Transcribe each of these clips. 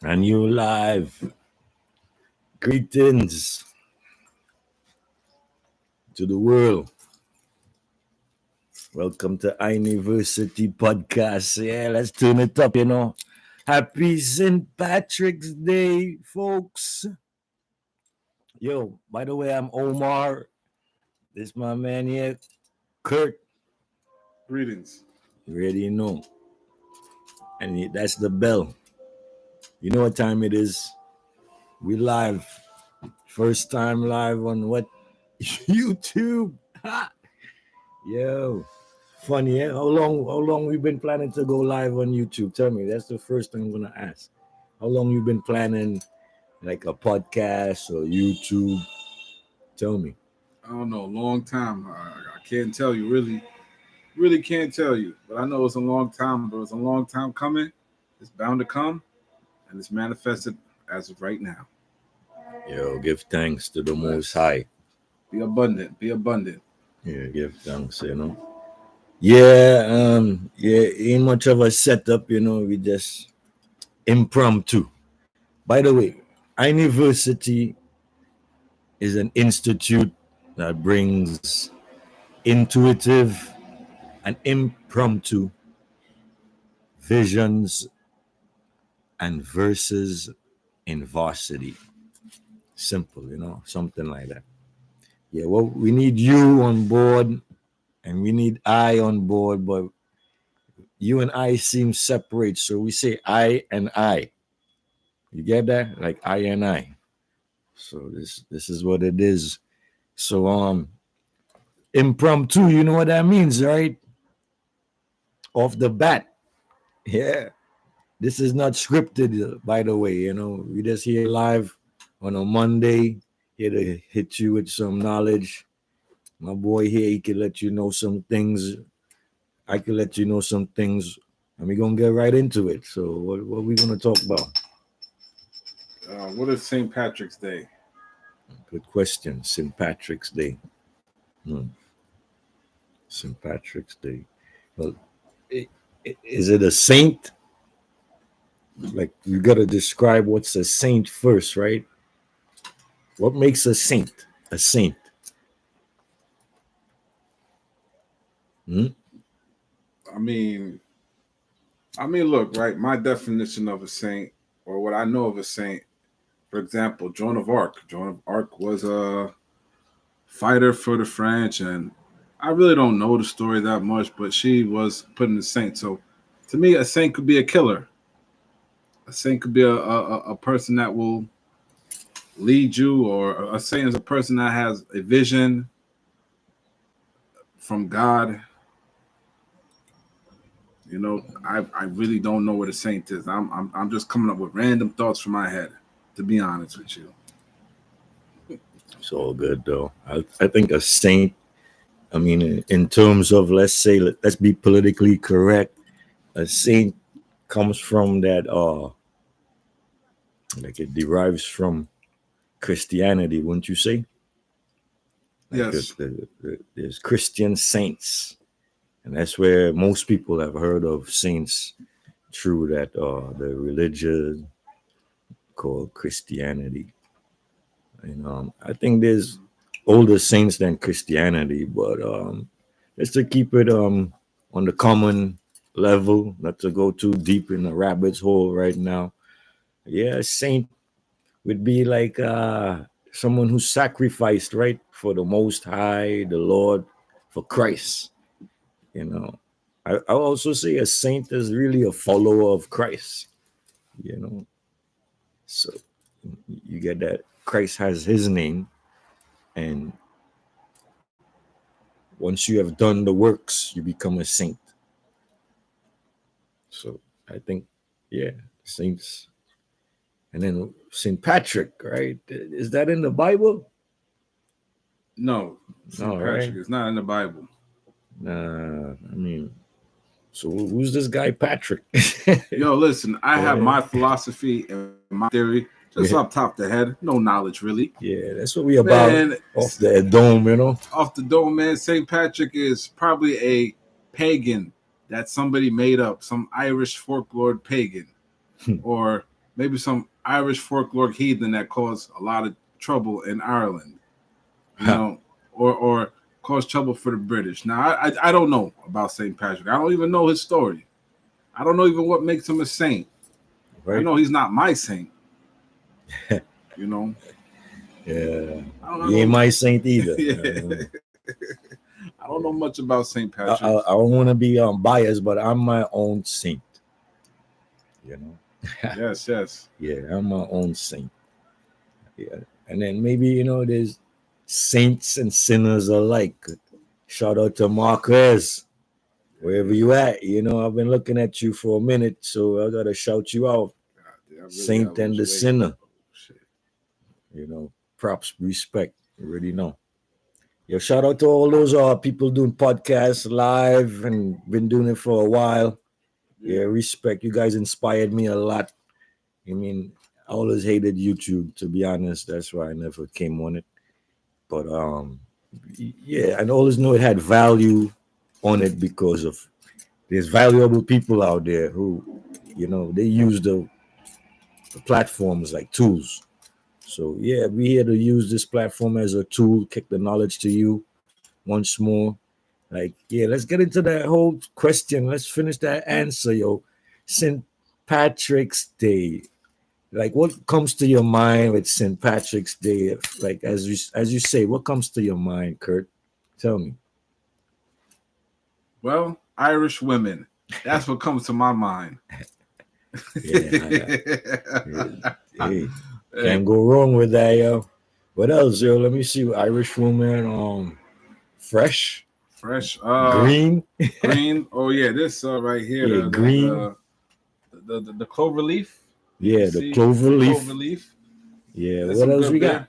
And you live. Greetings to the world. Welcome to InIversity podcast. Yeah, let's turn it up. Happy St. Patrick's Day, folks. Yo, by the way, I'm Omar. This my man here, Kurt. Greetings. You already know. And that's the bell. You know what time it is? We live. First time live on what? YouTube. Yo. Funny, eh? How long we been planning to go live on YouTube? Tell me. That's the first thing I'm gonna ask. How long you been planning like a podcast or YouTube? Tell me. I don't know, long time. I can't tell you, really can't tell you. But I know it's a long time, but it's a long time coming. It's bound to come, and it's manifested as of right now. Yo, give thanks to the Most Yes. High. Be abundant. Be abundant. Yeah, give thanks. Yeah, ain't much of a setup, we just impromptu. By the way, InIversity is an institute that brings intuitive and impromptu visions and verses in varsity. Simple, something like that. Yeah, well, we need you on board and we need I on board, but you and I seem separate, so we say I and I. You get that? Like I and I. So this is what it is. So impromptu, you know what that means, right? Off the bat. Yeah. This is not scripted, by the way. We just here live on a Monday, here to hit you with some knowledge. My boy here, he can let you know some things. I can let you know some things, and we're gonna get right into it. So, what we gonna talk about? What is St. Patrick's Day? Good question. St. Patrick's Day. St. Patrick's Day. Well, is it a saint? Like you gotta describe what's a saint first, right? What makes a saint? A saint. I mean, look, right? My definition of a saint, or what I know of a saint, for example, Joan of Arc. Joan of Arc was a fighter for the French, and I really don't know the story that much, but she was put in the saint. So, to me, a saint could be a killer. A saint could be a person that will lead you, or a saint is a person that has a vision from God. I really don't know what a saint is. I'm just coming up with random thoughts from my head, to be honest with you. It's all good though. I think a saint. I mean, in terms of let's be politically correct. A saint comes from that like it derives from Christianity, wouldn't you say? Like Yes. there's Christian saints, and that's where most people have heard of saints through that the religion called Christianity. And I think there's older saints than Christianity, but just to keep it on the common level, not to go too deep in the rabbit's hole right now. Yeah, a saint would be like someone who sacrificed, right, for the Most High, the Lord, for Christ. You know, I also say a saint is really a follower of Christ. You know, so you get that Christ has His name, and once you have done the works, you become a saint. So I think, yeah, saints. And then Saint Patrick, right? Is that in the Bible? No, St. Patrick is not in the Bible. I mean, so who's this guy Patrick? Yo, listen, I have my philosophy and my theory just off top of the head. No knowledge, really. Yeah, that's what we about. Man, off the dome, Off the dome, man. St. Patrick is probably a pagan that somebody made up, some Irish folklore pagan. Or maybe some Irish folklore heathen that caused a lot of trouble in Ireland, you know, or caused trouble for the British. Now, I don't know about St. Patrick. I don't even know his story. I don't know even what makes him a saint. I Right? know he's not my saint, you know. Yeah. I He ain't don't, my saint either. yeah. I don't know much about St. I Patrick. don't want to be biased, but I'm my own saint. You know. Yes, yes. Yeah, I'm my own saint. Yeah, and then maybe there's saints and sinners alike. Shout out to Marquez, wherever you at. I've been looking at you for a minute, so I gotta shout you out, I saint and was the waiting. sinner. Shit. Props, respect. You already know. Yo, shout out to all those people doing podcasts live and been doing it for a while. Yeah, respect. You guys inspired me a lot. I mean, I always hated YouTube, to be honest. That's why I never came on it. But yeah, I always know it had value on it because of there's valuable people out there who, they use the platforms like tools. So yeah, we here to use this platform as a tool, kick the knowledge to you once more. Like, yeah, let's get into that whole question. Let's finish that answer, yo. St. Patrick's Day. Like, what comes to your mind with St. Patrick's Day? Like, as you say, what comes to your mind, Kurt? Tell me. Well, Irish women. That's what comes to my mind. Yeah, hey, can't go wrong with that, yo. What else, yo? Let me see. Irish woman, fresh, Fresh, green, green. Oh yeah, this right here, yeah, green. the clover leaf. You can Yeah, the see clover the leaf. clover leaf. Yeah, There's what some else good we got? there.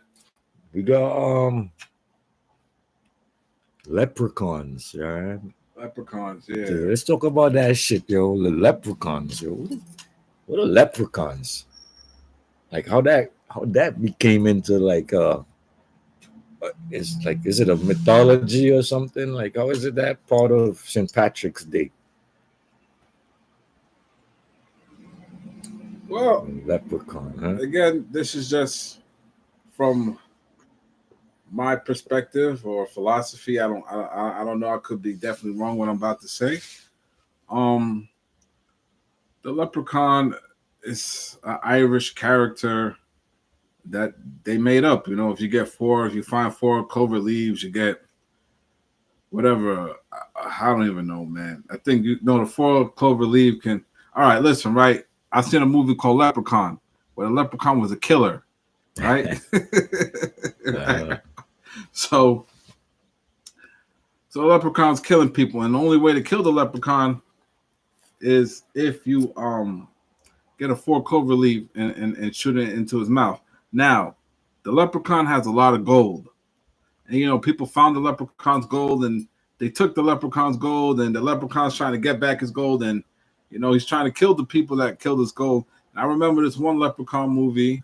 We got leprechauns, right? Leprechauns, So yeah. let's talk about that shit, yo. The leprechauns, yo. What are leprechauns? Like how that became into like is it a mythology or something? Like how is it that part of St. Patrick's Day? Well, Leprechaun, huh? again, this is just from my perspective or philosophy. I don't know. I could be definitely wrong what I'm about to say. Um, the leprechaun is an Irish character that they made up. You know, if you find four clover leaves, you get whatever. I don't even know, man. I think you know the four clover leaf can. All right, listen, right? I seen a movie called Leprechaun, where the leprechaun was a killer, right? Right. uh, So, so the leprechaun's killing people, and the only way to kill the leprechaun is if you get a four clover leaf and shoot it into his mouth. Now, the leprechaun has a lot of gold. And people found the leprechaun's gold and they took the leprechaun's gold and the leprechaun's trying to get back his gold and he's trying to kill the people that killed his gold. And I remember this one leprechaun movie,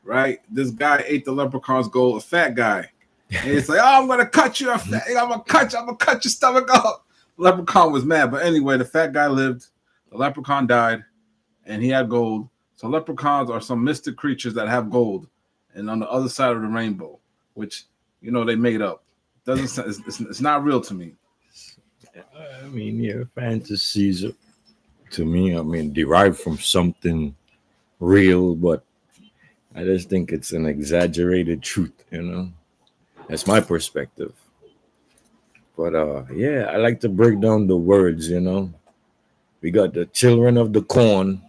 right? This guy ate the leprechaun's gold, a fat guy. And he's like, "Oh, I'm gonna cut you, I'm gonna cut your stomach up." The leprechaun was mad. But anyway, the fat guy lived, the leprechaun died, and he had gold. So leprechauns are some mystic creatures that have gold, and on the other side of the rainbow, which they made up. Doesn't it's not real to me. I mean, yeah, fantasies to me, I mean, derived from something real, but I just think it's an exaggerated truth. That's my perspective. But yeah, I like to break down the words. We got the children of the corn,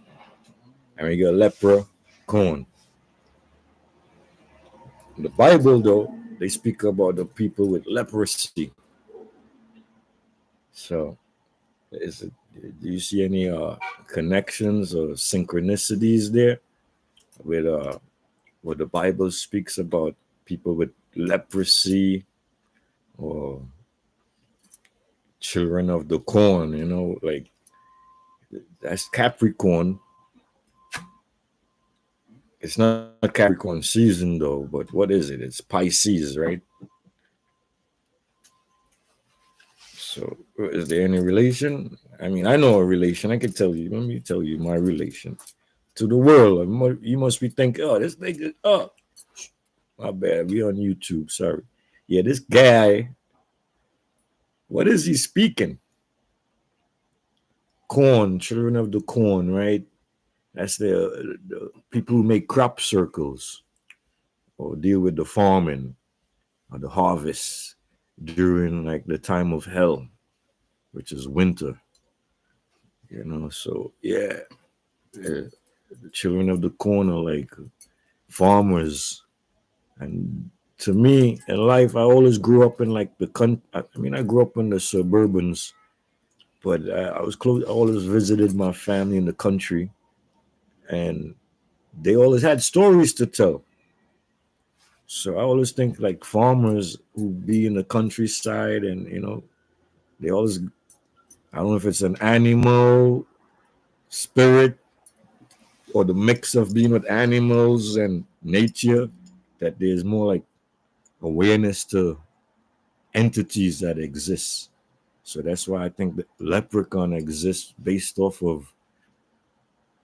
and we got lepra corn. In the Bible, though, they speak about the people with leprosy. So, is it? Do you see any connections or synchronicities there with what the Bible speaks about people with leprosy or children of the corn? Like that's Capricorn. It's not Capricorn season though, but what is it? It's Pisces, right? So, is there any relation? I mean, I know a relation. I can tell you. Let me tell you my relation. to the world. You must be thinking, oh, this nigga, oh, my bad, we on YouTube, sorry. Yeah, this guy, what is he speaking? Corn, children of the corn, right? That's the people who make crop circles or deal with the farming or the harvest during like the time of hell, which is winter. So yeah, the children of the corn are like farmers. And to me in life, I always grew up in like the I mean, I grew up in the suburbans, but I was close. I always visited my family in the country, and they always had stories to tell. So I always think like farmers who be in the countryside, and they always, I don't know if it's an animal spirit or the mix of being with animals and nature, that there's more like awareness to entities that exist. So that's why I think that leprechaun exists based off of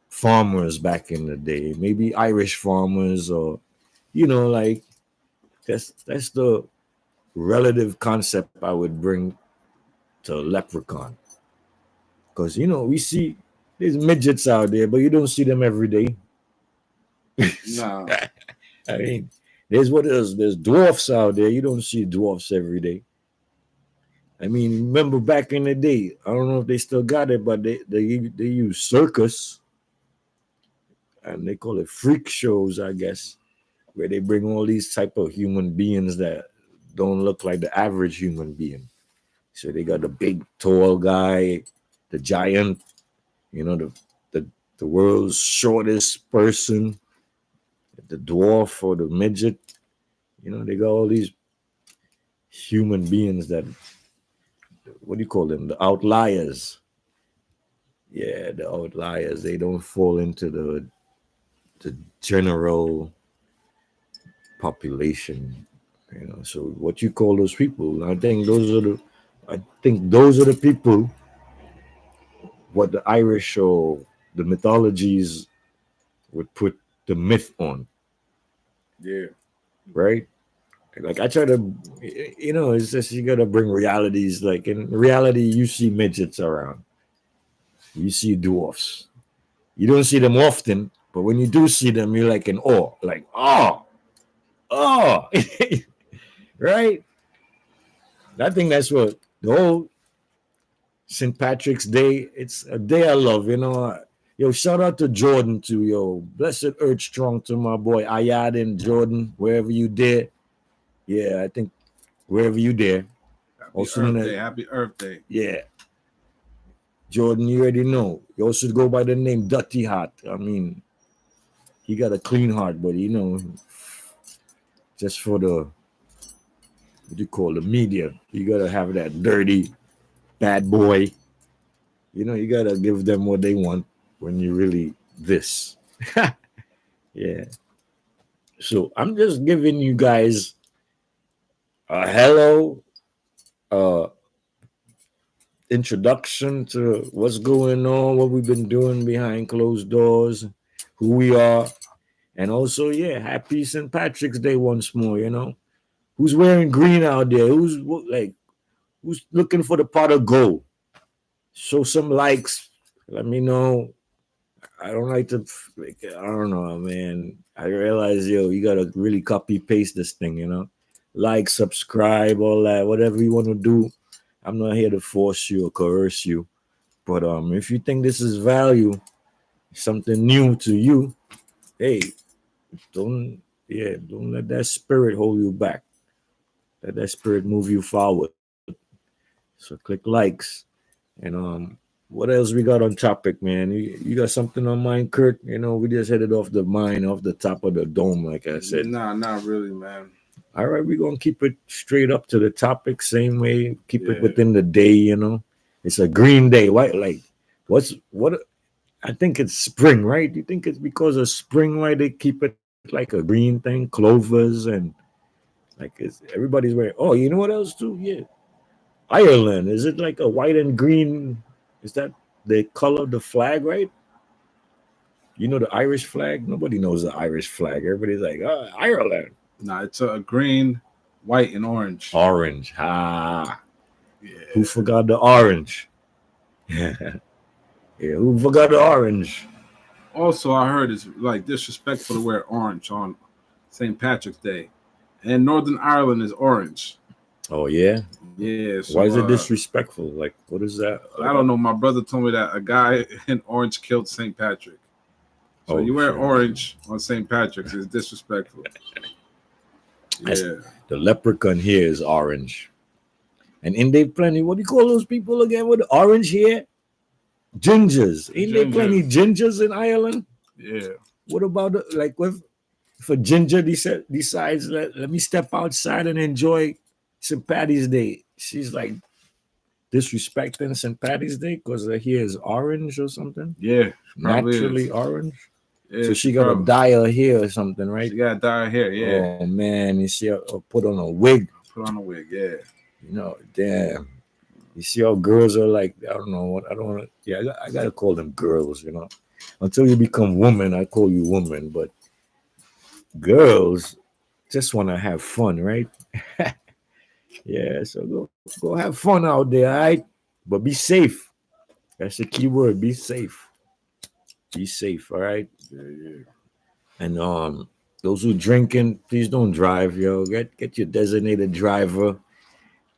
farmers back in the day, maybe Irish farmers, or like that's the relative concept I would bring to leprechaun. Because we see there's midgets out there, but you don't see them every day. Nah. I mean, there's dwarfs out there. You don't see dwarfs every day. I mean, remember back in the day, I don't know if they still got it, but they use circus, and they call it freak shows, I guess, where they bring all these type of human beings that don't look like the average human being. So they got the big tall guy, the giant, the the, the world's shortest person, the dwarf or the midget. They got all these human beings that, what do you call them? The outliers. Yeah, the outliers. They don't fall into the general population. So what you call those people? I think those are the people what the Irish or the mythologies would put the myth on, Yeah. right? Like I try to, it's just you gotta bring realities. Like in reality, you see midgets around, you see dwarfs. You don't see them often, but when you do see them, you're like in awe, like oh, right? I think that's what the whole St. Patrick's Day. It's a day I love. Yo, shout out to Jordan too, yo. Blessed earth strong to my boy Ayad and Jordan, wherever you dare. Yeah, I think wherever you dare. Happy Also known Earth as, Day. Happy Earth Day. yeah, Jordan, you already know. You also go by the name Dirty Heart. I mean, he got a clean heart, but just for the, what do you call, the media, you gotta have that dirty bad boy. You gotta give them what they want when you really this. Yeah. So I'm just giving you guys a hello uh introduction to what's going on, what we've been doing behind closed doors, who we are, and also, yeah, happy St. Patrick's Day once more. Who's wearing green out there? Who's looking for the pot of gold? Show some likes. Let me know. I don't like to, like, I don't know, man. I realize, yo, you gotta really copy paste this thing. Like, subscribe, all that, whatever you want to do. I'm not here to force you or coerce you. But if you think this is value, something new to you, hey, don't let that spirit hold you back. Let that spirit move you forward. So click likes. And what else we got on topic, man? You got something on mind, Kurt? We just headed off the mine, off the top of the dome, like I said. Nah, not really, man. All right, we're gonna keep it straight up to the topic, same way. Keep it Yeah. within the day. It's a green day. Why? Like, what? I think it's spring, right? You think it's because of spring why they keep it like a green thing, clovers, and like everybody's wearing. Oh, you know what else too? Yeah, Ireland. Is it like a white and green? Is that the color of the flag, right? You know the Irish flag? Nobody knows the Irish flag. Everybody's like, oh, Ireland. Nah, it's a green, white, and orange. Orange. Ah. Yeah. Who forgot the orange? Yeah. Who forgot the orange? Also, I heard it's like disrespectful to wear orange on St. Patrick's Day, and Northern Ireland is orange. Oh, yeah? Yeah. So Why is it disrespectful? Like, what is that? I don't know. My brother told me that a guy in orange killed St. Patrick. So you wear shit. orange on St. Patrick's is disrespectful. Yeah. The leprechaun here is orange. And ain't they plenty? What do you call those people again with the orange hair? Gingers. Ain't there plenty gingers in Ireland? Yeah. What about like if a ginger decides let me step outside and enjoy St. Patty's Day? She's like disrespecting St. Patty's Day because her hair is orange or something. Yeah. Naturally orange. Yeah, so she gotta dye her hair or something, right? She gotta dye her hair, yeah. Oh man, you see her put on a wig. Put on a wig, yeah. You know, damn. You see how girls are like, I don't know what I don't want to. Yeah, I gotta call them girls. You know, until you become woman, I call you woman. But girls just want to have fun, right? Yeah, so go have fun out there, all right? But be safe. That's the key word. Be safe. Be safe, all right? Yeah. And those who drinking, please don't drive, yo. Get your designated driver.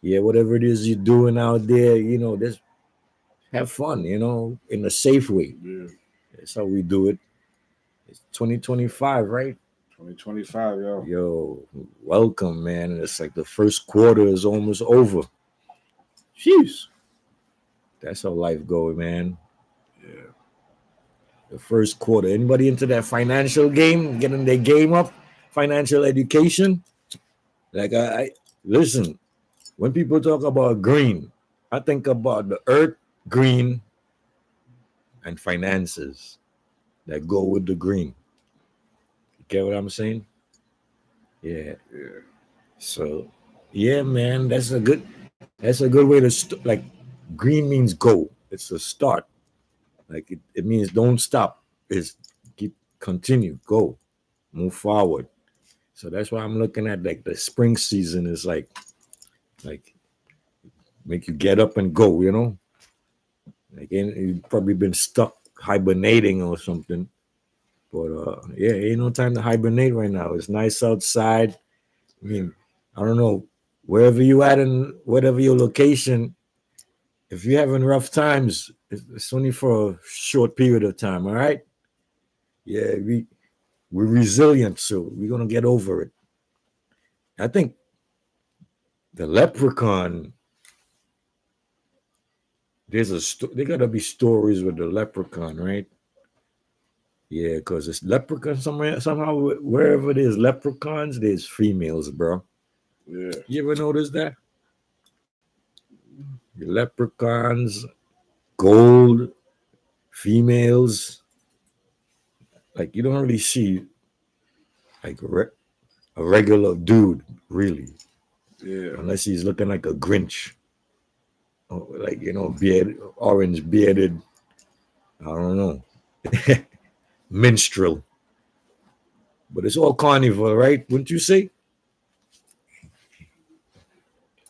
Yeah, whatever it is you're doing out there, you know, just have fun, you know, in a safe way. Yeah. That's how we do it. It's 2025, right? 2025, yo. Yo, welcome, man. It's like the first quarter is almost over. Jeez. That's how life goes, man. Yeah. The first quarter. Anybody into that financial game, getting their game up, financial education? Like I listen, when people talk about green, I think about the earth, green, and finances that go with the green. You get what I'm saying? Yeah. Yeah. So, yeah, man, that's a good way to like green means go. It's a start. Like it means don't stop. It's continue, go, move forward. So that's why I'm looking at like the spring season is like make you get up and go, you know? Like you've probably been stuck hibernating or something. But yeah, ain't no time to hibernate right now. It's nice outside. I mean, I don't know, wherever you at and whatever your location, if you're having rough times, it's only for a short period of time, all right? Yeah, we're resilient, so we're gonna get over it. I think the leprechaun, there gotta be stories with the leprechaun, right? Yeah, because it's leprechaun somehow wherever there's leprechauns, there's females, bro. Yeah. You ever notice that? The leprechauns, gold, females, like you don't really see like a regular dude, really. Yeah. Unless he's looking like a Grinch. Or like, you know, orange bearded, I don't know, minstrel. But it's all carnival, right? Wouldn't you say?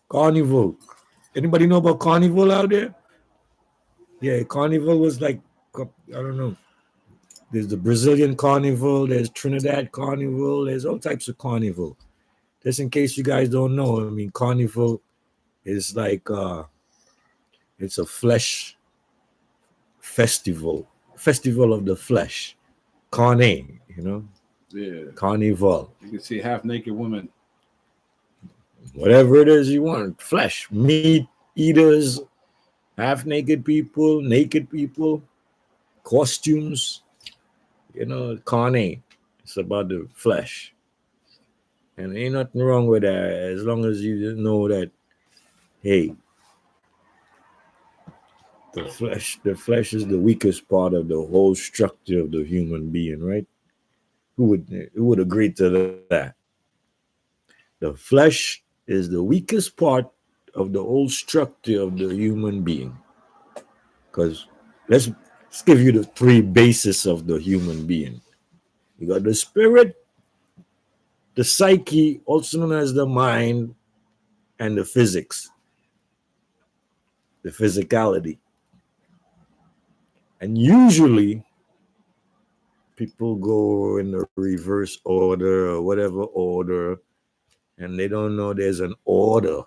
Carnival. Anybody know about carnival out there? Yeah, carnival was like, I don't know. There's the Brazilian carnival, there's Trinidad carnival, there's all types of carnival. Just in case you guys don't know, I mean, carnival is like it's a flesh festival of the flesh. Carne, you know, Yeah. carnival. You can see half naked women. Whatever it is you want, flesh, meat eaters, half naked people, costumes, you know, carne. It's about the flesh. And ain't nothing wrong with that as long as you know that, hey, the flesh is the weakest part of the whole structure of the human being, right? Who would agree to that? The flesh is the weakest part of the whole structure of the human being. Because let's Let's give you the three bases of the human being. You got the spirit, the psyche, also known as the mind, and the physics, the physicality. And usually people go in the reverse order or whatever order, and they don't know there's an order.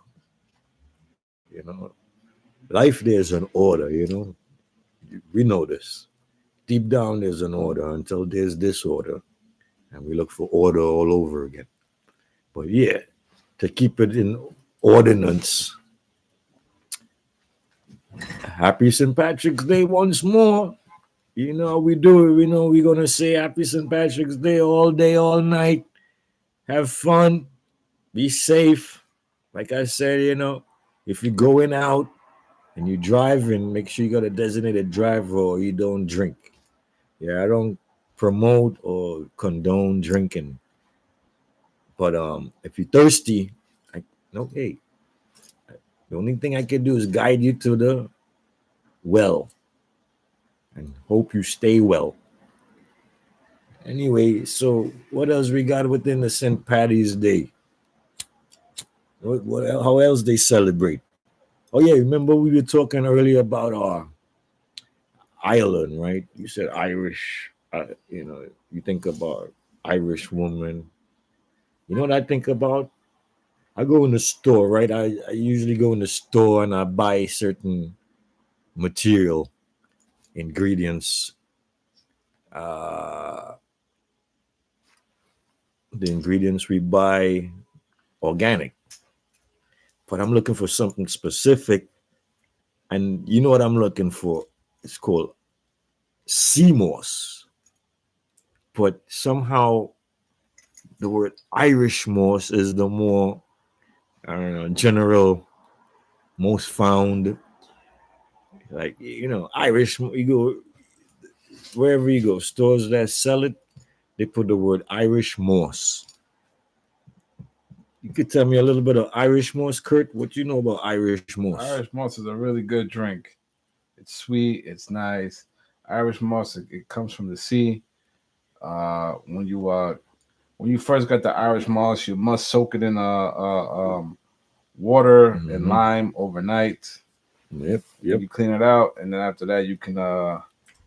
You know, life there's an order. We know this. Deep down there's an order until there's disorder, and we look for order all over again. But yeah, to keep it in ordinance. Happy St. Patrick's Day once more. You know how we do it. We know we're gonna say Happy St. Patrick's Day, all night. Have fun. Be safe. Like I said, if you're going out and you're driving, make sure you got a designated driver or you don't drink. Yeah, I don't promote or condone drinking. But if you're thirsty, I no hey. The only thing I can do is guide you to the well and hope you stay well. Anyway, so what else we got within the St. Patty's Day? How else they celebrate? Oh yeah, remember we were talking earlier about our island, right? You said Irish. You think about Irish woman. You know what I think about? I go in the store, right? I usually go in the store and I buy certain material, ingredients. Uh, the ingredients we buy organic, but I'm looking for something specific. And you know what I'm looking for? It's called sea moss. But somehow the word Irish moss is the more, I don't know, general, most found. Like, Irish, you go wherever you go, stores that sell it, they put the word Irish moss. You could tell me a little bit of Irish moss, Kurt. What you know about Irish moss? Irish moss is a really good drink. It's sweet. It's nice. Irish moss. It comes from the sea. When you first got the Irish moss, you must soak it in water and Mm-hmm. lime overnight. Yep, Then yep. you clean it out, and then after that, you can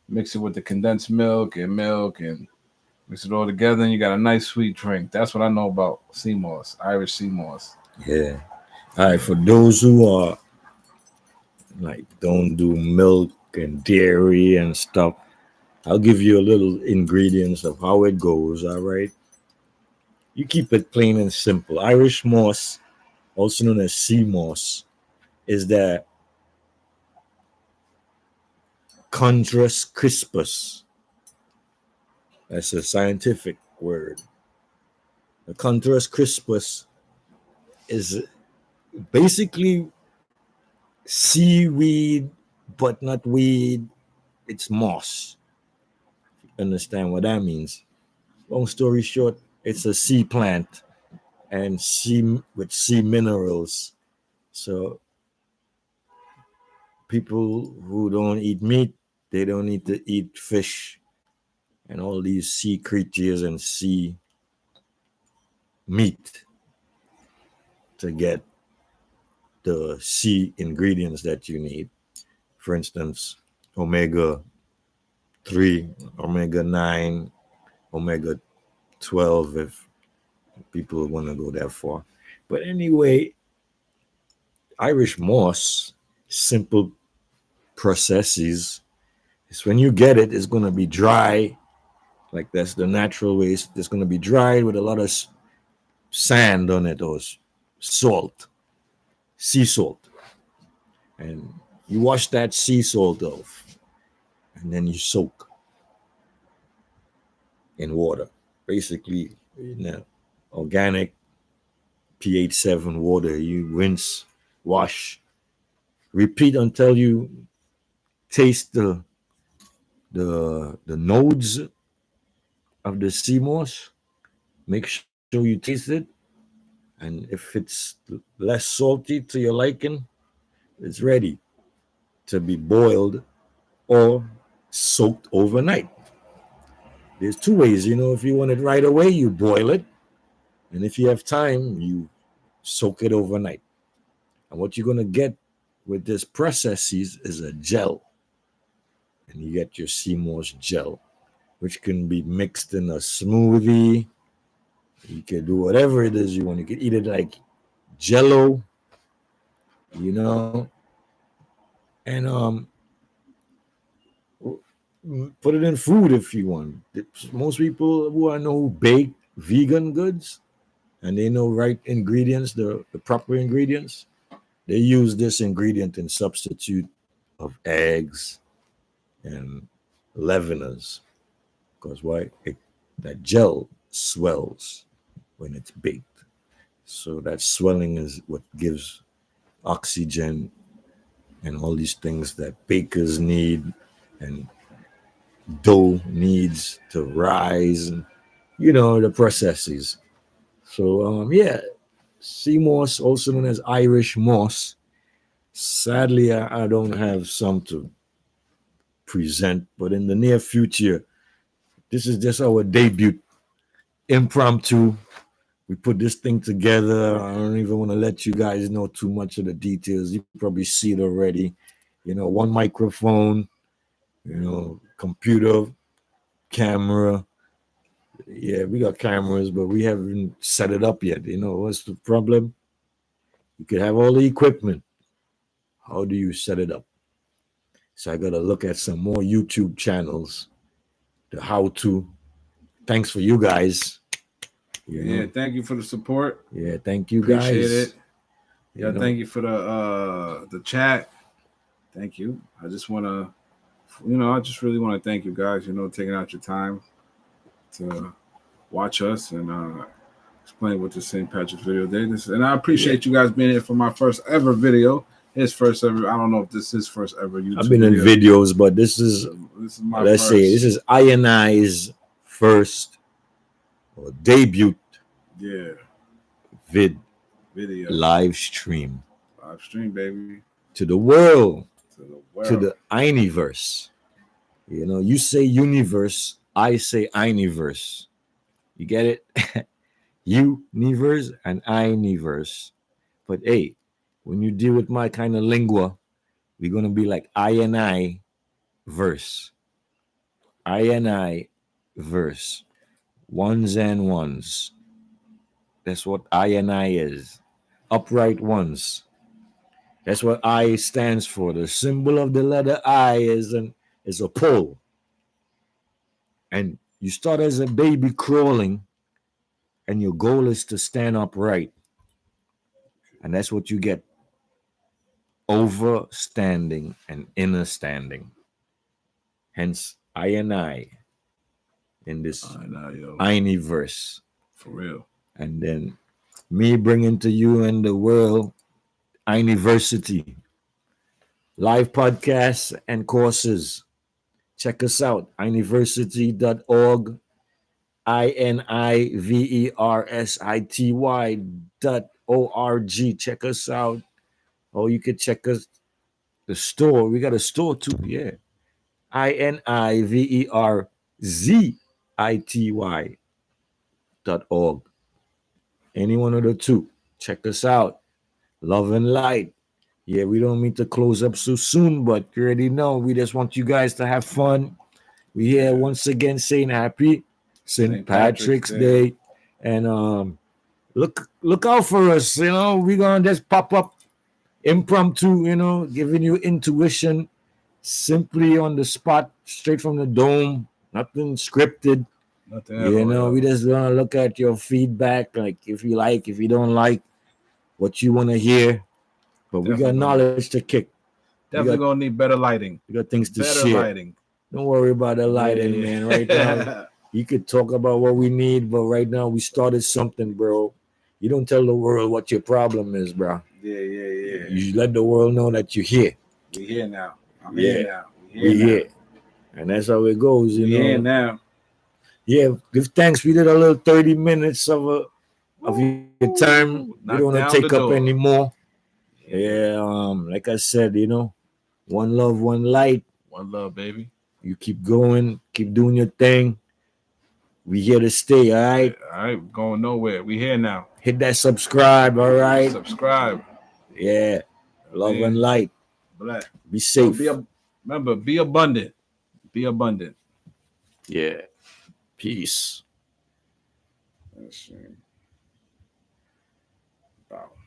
mix it with the condensed milk and mix it all together, and you got a nice sweet drink. That's what I know about sea moss, Irish sea moss. Yeah. All right. For those who are like don't do milk and dairy and stuff, I'll give you a little ingredients of how it goes. All right. You keep it plain and simple. Irish moss, also known as sea moss, is the Chondrus crispus. That's a scientific word. The Chondrus crispus is basically seaweed, but not weed. It's moss. Understand what that means? Long story short, it's a sea plant and sea with sea minerals. So people who don't eat meat, they don't need to eat fish and all these sea creatures and sea meat to get the sea ingredients that you need. For instance, omega 3, omega 9, omega 12, if people want to go that far. But anyway, Irish moss, simple processes. Is when you get it, it's going to be dry. Like that's the natural way. It's going to be dry with a lot of sand on it or salt, sea salt. And you wash that sea salt off and then you soak in water. Basically, organic pH 7 water. You rinse, wash, repeat until you taste the nodes of the sea moss. Make sure you taste it, and if it's less salty to your liking, it's ready to be boiled or soaked overnight. There's two ways, if you want it right away, you boil it. And if you have time, you soak it overnight. And what you're going to get with this processes is a gel. And you get your sea moss gel, which can be mixed in a smoothie. You can do whatever it is you want. You can eat it like jello, you know, and put it in food if you want. Most people who I know who bake vegan goods and they know right ingredients, the proper ingredients, they use this ingredient in substitute of eggs and leaveners. Because why? That gel swells when it's baked. So that swelling is what gives oxygen and all these things that bakers need and dough needs to rise and the processes. So yeah, sea moss, also known as Irish moss. Sadly, I don't have some to present, but in the near future, this is just our debut impromptu. We put this thing together. I don't even want to let you guys know too much of the details. You probably see it already. One microphone, computer, camera. Yeah, we got cameras, but we haven't set it up yet. What's the problem? You could have all the equipment. How do you set it up? So I got to look at some more YouTube channels, the how to. Thanks for you guys. Yeah, thank you for the support. Yeah, thank you Appreciate guys. It. Yeah, thank you for the chat. Thank you. I just want to, I just really want to thank you guys, taking out your time to watch us and explain what the St. Patrick's video day is. And I appreciate you guys being here for my first ever video. His first ever. I don't know if this is first ever YouTube. I've been in videos, but this is my let's first. Say this is INI's first or debut. Yeah. Video. Live stream. Live stream, baby. To the world. To the InIverse. You say universe, I say InIverse. You get it? Universe and InIverse. But hey, when you deal with my kind of lingua, we're gonna be like INI verse. INI verse. Ones and ones. That's what INI is. Upright ones. That's what I stands for. The symbol of the letter I is a pole. And you start as a baby crawling, and your goal is to stand upright. And that's what you get. Overstanding and inner-standing. Hence, INI in this InIverse. For real. And then me bringing to you and the world InIversity. Live podcasts and courses. Check us out, InIversity.org, InIversity.org. Check us out. Or you could check us the store. We got a store too, yeah. InIverzity.org. Any one of the two. Check us out. Love and light. Yeah, we don't mean to close up so soon, but you already know we just want you guys to have fun. We here once again saying happy St. Patrick's Day. And look out for us. We're gonna just pop up impromptu, giving you intuition simply on the spot, straight from the dome, nothing scripted. We just want to look at your feedback, like if you like, if you don't like what you want to hear. But we got knowledge to kick. Definitely gonna need better lighting. We got things to share. Lighting. Don't worry about the lighting, man. Right now, you could talk about what we need, but right now we started something, bro. You don't tell the world what your problem is, bro. Yeah. You let the world know that you're here. We're here now. I'm here now. We're here. And that's how it goes, We're here now. Yeah, give thanks. We did a little 30 minutes of your time. We don't want to take up any more. Yeah, like I said, one love, one light. One love, baby. You keep going, keep doing your thing. We here to stay, all right? All right, going nowhere. We here now. Hit that subscribe, all right? Subscribe. Yeah. Love Man. and light. Black. Be safe. Remember, be abundant. Be abundant. Yeah. Peace. That's about